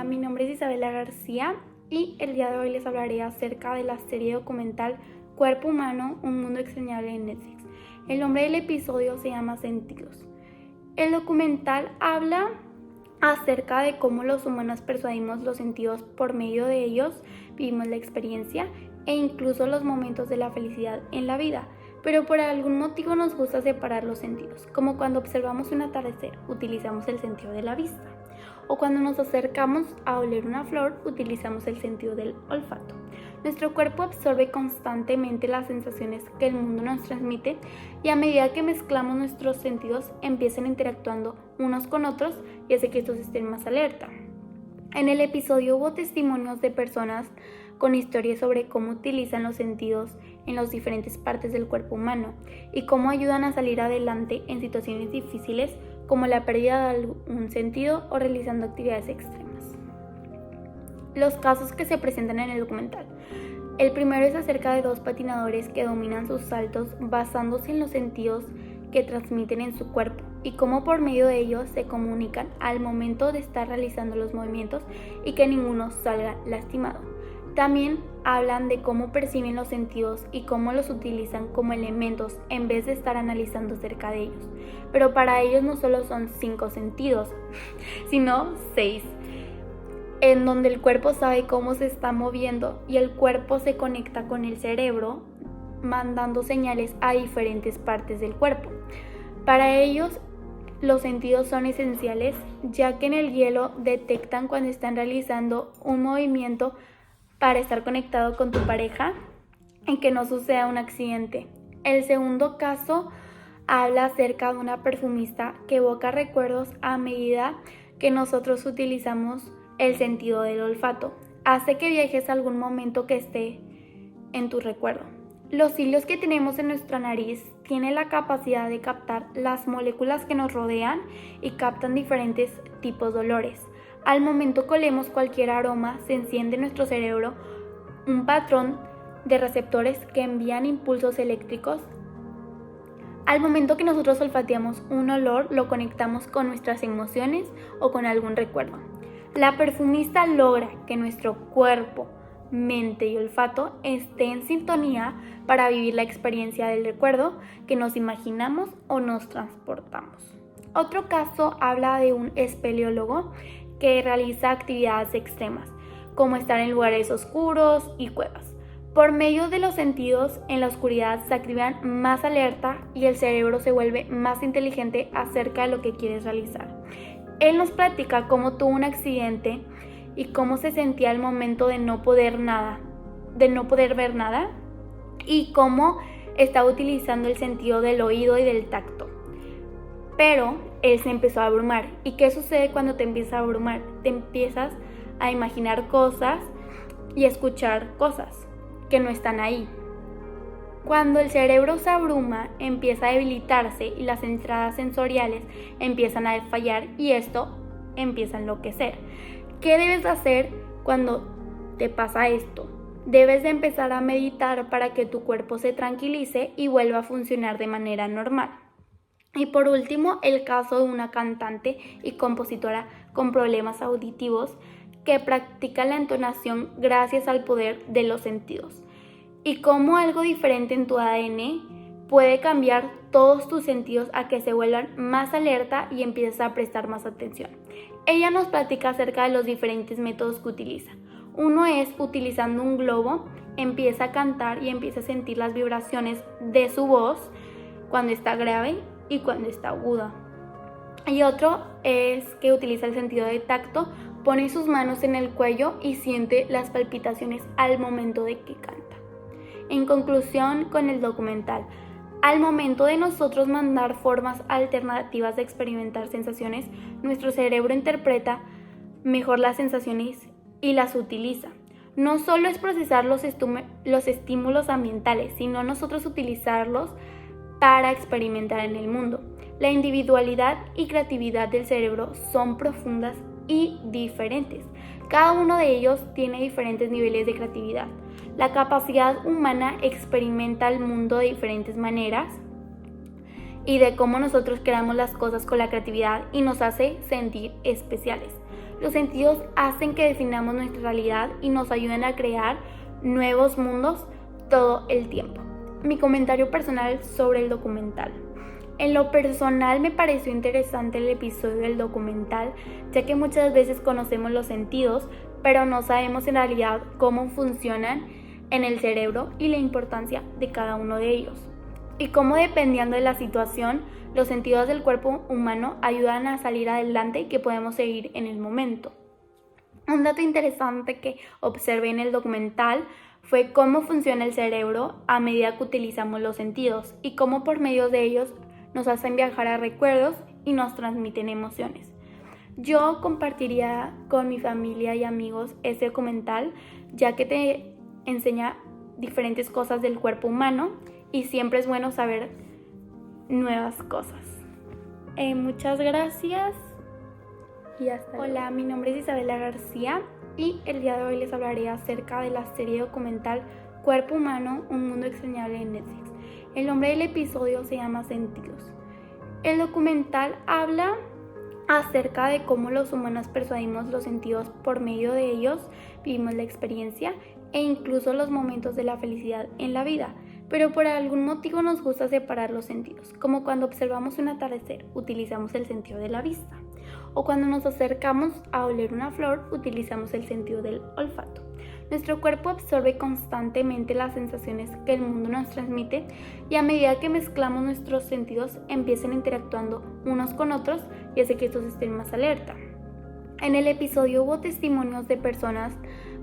Hola, mi nombre es Isabela García y el día de hoy les hablaré acerca de la serie documental Cuerpo Humano, un mundo extrañable en Netflix. El nombre del episodio se llama Sentidos. El documental habla acerca de cómo los humanos persuadimos los sentidos, por medio de ellos vivimos la experiencia e incluso los momentos de la felicidad en la vida. Pero por algún motivo nos gusta separar los sentidos, como cuando observamos un atardecer, utilizamos el sentido de la vista. O cuando nos acercamos a oler una flor, utilizamos el sentido del olfato. Nuestro cuerpo absorbe constantemente las sensaciones que el mundo nos transmite y a medida que mezclamos nuestros sentidos empiezan interactuando unos con otros y hace que estos estén más alerta. En el episodio hubo testimonios de personas con historias sobre cómo utilizan los sentidos en las diferentes partes del cuerpo humano y cómo ayudan a salir adelante en situaciones difíciles como la pérdida de algún sentido o realizando actividades extremas. Los casos que se presentan en el documental. El primero es acerca de dos patinadores que dominan sus saltos basándose en los sentidos que transmiten en su cuerpo y cómo por medio de ellos se comunican al momento de estar realizando los movimientos y que ninguno salga lastimado. También hablan de cómo perciben los sentidos y cómo los utilizan como elementos en vez de estar analizando acerca de ellos. Pero para ellos no solo son 5 sentidos, sino 6, en donde el cuerpo sabe cómo se está moviendo y el cuerpo se conecta con el cerebro, mandando señales a diferentes partes del cuerpo. Para ellos, los sentidos son esenciales, ya que en el hielo detectan cuando están realizando un movimiento para estar conectado con tu pareja y que no suceda un accidente. El segundo caso habla acerca de una perfumista que evoca recuerdos a medida que nosotros utilizamos el sentido del olfato. Hace que viajes a algún momento que esté en tu recuerdo. Los cilios que tenemos en nuestra nariz tienen la capacidad de captar las moléculas que nos rodean y captan diferentes tipos de olores. Al momento que olemos cualquier aroma, se enciende en nuestro cerebro un patrón de receptores que envían impulsos eléctricos. Al momento que nosotros olfateamos un olor, lo conectamos con nuestras emociones o con algún recuerdo. La perfumista logra que nuestro cuerpo, mente y olfato estén en sintonía para vivir la experiencia del recuerdo que nos imaginamos o nos transportamos. Otro caso habla de un espeleólogo que realiza actividades extremas, como estar en lugares oscuros y cuevas. Por medio de los sentidos, en la oscuridad se activan más alerta y el cerebro se vuelve más inteligente acerca de lo que quieres realizar. Él nos platica cómo tuvo un accidente y cómo se sentía al momento de no poder ver nada y cómo estaba utilizando el sentido del oído y del tacto. Pero él se empezó a abrumar. ¿Y qué sucede cuando te empiezas a abrumar? Te empiezas a imaginar cosas y escuchar cosas que no están ahí. Cuando el cerebro se abruma, empieza a debilitarse y las entradas sensoriales empiezan a fallar y esto empieza a enloquecer. ¿Qué debes hacer cuando te pasa esto? Debes de empezar a meditar para que tu cuerpo se tranquilice y vuelva a funcionar de manera normal. Y por último, el caso de una cantante y compositora con problemas auditivos que practica la entonación gracias al poder de los sentidos. Y cómo algo diferente en tu ADN puede cambiar todos tus sentidos a que se vuelvan más alerta y empieces a prestar más atención. Ella nos platica acerca de los diferentes métodos que utiliza. Uno es utilizando un globo, empieza a cantar y empieza a sentir las vibraciones de su voz cuando está grave y cuando está aguda. Y otro es que utiliza el sentido de tacto, pone sus manos en el cuello y siente las palpitaciones al momento de que canta. En conclusión con el documental, al momento de nosotros mandar formas alternativas de experimentar sensaciones, nuestro cerebro interpreta mejor las sensaciones y las utiliza. No solo es procesar los estímulos ambientales, sino nosotros utilizarlos para experimentar en el mundo. La individualidad y creatividad del cerebro son profundas y diferentes. Cada uno de ellos tiene diferentes niveles de creatividad. La capacidad humana experimenta el mundo de diferentes maneras y de cómo nosotros creamos las cosas con la creatividad y nos hace sentir especiales. Los sentidos hacen que definamos nuestra realidad y nos ayudan a crear nuevos mundos todo el tiempo. Mi comentario personal sobre el documental. En lo personal me pareció interesante el episodio del documental, ya que muchas veces conocemos los sentidos, pero no sabemos en realidad cómo funcionan en el cerebro y la importancia de cada uno de ellos. Y cómo dependiendo de la situación, los sentidos del cuerpo humano ayudan a salir adelante y que podemos seguir en el momento. Un dato interesante que observé en el documental fue cómo funciona el cerebro a medida que utilizamos los sentidos y cómo por medio de ellos nos hacen viajar a recuerdos y nos transmiten emociones. Yo compartiría con mi familia y amigos este documental, ya que te enseña diferentes cosas del cuerpo humano y siempre es bueno saber nuevas cosas. Muchas gracias y hasta luego. Hola, mi nombre es Isabela García y el día de hoy les hablaré acerca de la serie documental Cuerpo Humano, un mundo extrañable en Netflix. El nombre del episodio se llama Sentidos. El documental habla acerca de cómo los humanos persuadimos los sentidos, por medio de ellos vivimos la experiencia e incluso los momentos de la felicidad en la vida, pero por algún motivo nos gusta separar los sentidos, como cuando observamos un atardecer, utilizamos el sentido de la vista, o cuando nos acercamos a oler una flor, utilizamos el sentido del olfato. Nuestro cuerpo absorbe constantemente las sensaciones que el mundo nos transmite y a medida que mezclamos nuestros sentidos empiezan interactuando unos con otros y hace que estos estén más alerta. En el episodio hubo testimonios de personas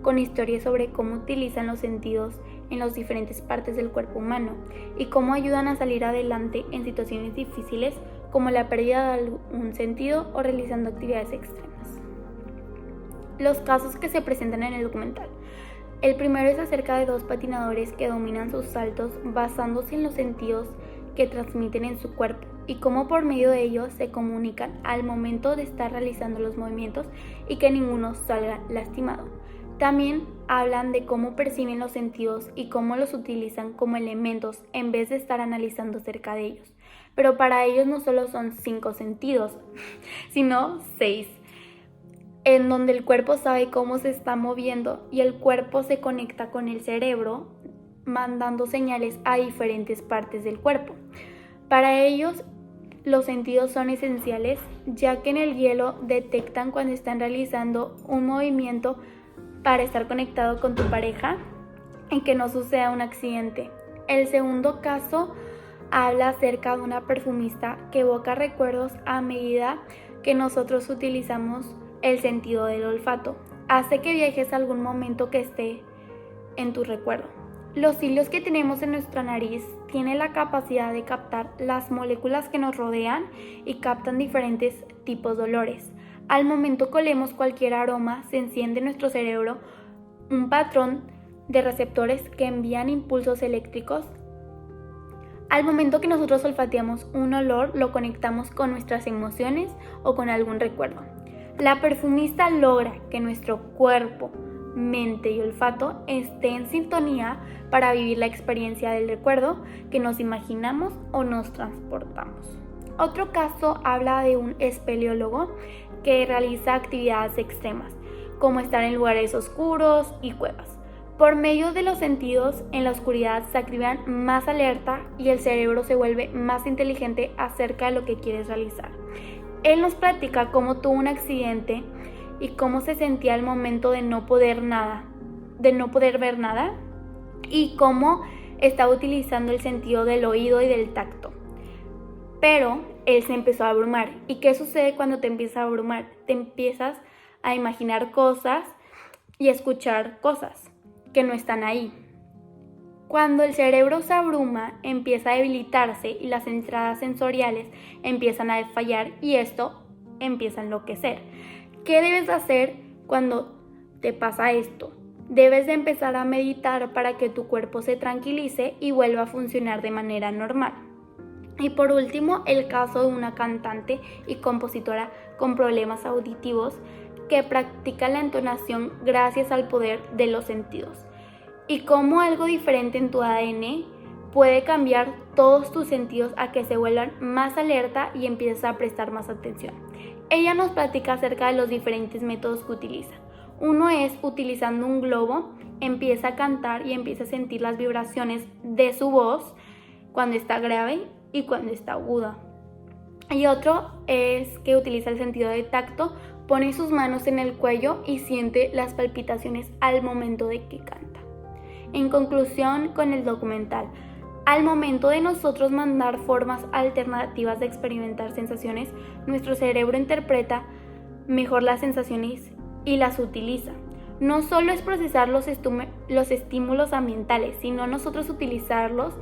con historias sobre cómo utilizan los sentidos en las diferentes partes del cuerpo humano y cómo ayudan a salir adelante en situaciones difíciles como la pérdida de algún sentido o realizando actividades extremas. Los casos que se presentan en el documental. El primero es acerca de dos patinadores que dominan sus saltos basándose en los sentidos que transmiten en su cuerpo y cómo por medio de ellos se comunican al momento de estar realizando los movimientos y que ninguno salga lastimado. También hablan de cómo perciben los sentidos y cómo los utilizan como elementos en vez de estar analizando acerca de ellos. Pero para ellos no solo son 5 sentidos, sino 6. En donde el cuerpo sabe cómo se está moviendo y el cuerpo se conecta con el cerebro, mandando señales a diferentes partes del cuerpo. Para ellos, los sentidos son esenciales, ya que en el hielo detectan cuando están realizando un movimiento para estar conectado con tu pareja y que no suceda un accidente. El segundo caso habla acerca de una perfumista que evoca recuerdos a medida que nosotros utilizamos el sentido del olfato. Hace que viajes a algún momento que esté en tu recuerdo. Los hilos que tenemos en nuestra nariz tienen la capacidad de captar las moléculas que nos rodean y captan diferentes tipos de olores. Al momento que olemos cualquier aroma, se enciende en nuestro cerebro un patrón de receptores que envían impulsos eléctricos. Al momento que nosotros olfateamos un olor, lo conectamos con nuestras emociones o con algún recuerdo. La perfumista logra que nuestro cuerpo, mente y olfato estén en sintonía para vivir la experiencia del recuerdo que nos imaginamos o nos transportamos. Otro caso habla de un espeleólogo que realiza actividades extremas, como estar en lugares oscuros y cuevas. Por medio de los sentidos, en la oscuridad se activan más alerta y el cerebro se vuelve más inteligente acerca de lo que quieres realizar. Él nos platica cómo tuvo un accidente y cómo se sentía al momento de no poder ver nada y cómo estaba utilizando el sentido del oído y del tacto. Pero él se empezó a abrumar. ¿Y qué sucede cuando te empiezas a abrumar? Te empiezas a imaginar cosas y a escuchar cosas que no están ahí. Cuando el cerebro se abruma, empieza a debilitarse y las entradas sensoriales empiezan a fallar y esto empieza a enloquecer. ¿Qué debes hacer cuando te pasa esto? Debes de empezar a meditar para que tu cuerpo se tranquilice y vuelva a funcionar de manera normal. Y por último, el caso de una cantante y compositora con problemas auditivos que practica la entonación gracias al poder de los sentidos. Y cómo algo diferente en tu ADN puede cambiar todos tus sentidos a que se vuelvan más alerta y empieces a prestar más atención. Ella nos platica acerca de los diferentes métodos que utiliza. Uno es utilizando un globo, empieza a cantar y empieza a sentir las vibraciones de su voz cuando está grave y cuando está aguda. Y otro es que utiliza el sentido de tacto, pone sus manos en el cuello y siente las palpitaciones al momento de que canta. En conclusión, con el documental, al momento de nosotros mandar formas alternativas de experimentar sensaciones, nuestro cerebro interpreta mejor las sensaciones y las utiliza. No solo es procesar los estímulos ambientales, sino nosotros utilizarlos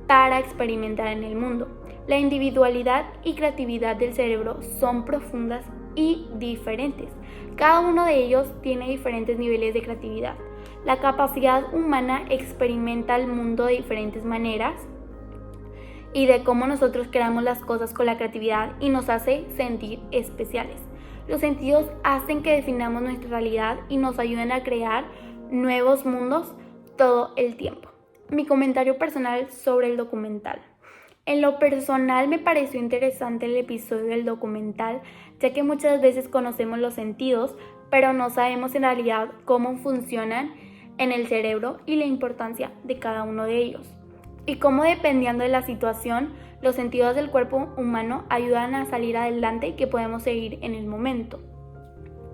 para experimentar en el mundo. La individualidad y creatividad del cerebro son profundas y diferentes. Cada uno de ellos tiene diferentes niveles de creatividad. La capacidad humana experimenta el mundo de diferentes maneras y de cómo nosotros creamos las cosas con la creatividad y nos hace sentir especiales. Los sentidos hacen que definamos nuestra realidad y nos ayudan a crear nuevos mundos todo el tiempo. Mi comentario personal sobre el documental. En lo personal me pareció interesante el episodio del documental, ya que muchas veces conocemos los sentidos, pero no sabemos en realidad cómo funcionan en el cerebro y la importancia de cada uno de ellos. Y cómo dependiendo de la situación, los sentidos del cuerpo humano ayudan a salir adelante y que podemos seguir en el momento.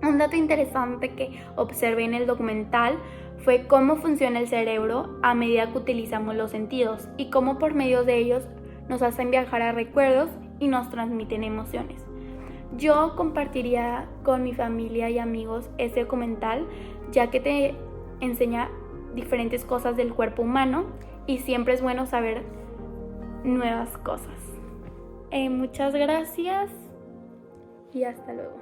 Un dato interesante que observé en el documental fue cómo funciona el cerebro a medida que utilizamos los sentidos y cómo por medio de ellos nos hacen viajar a recuerdos y nos transmiten emociones. Yo compartiría con mi familia y amigos este documental, ya que te enseña diferentes cosas del cuerpo humano y siempre es bueno saber nuevas cosas. Muchas gracias y hasta luego.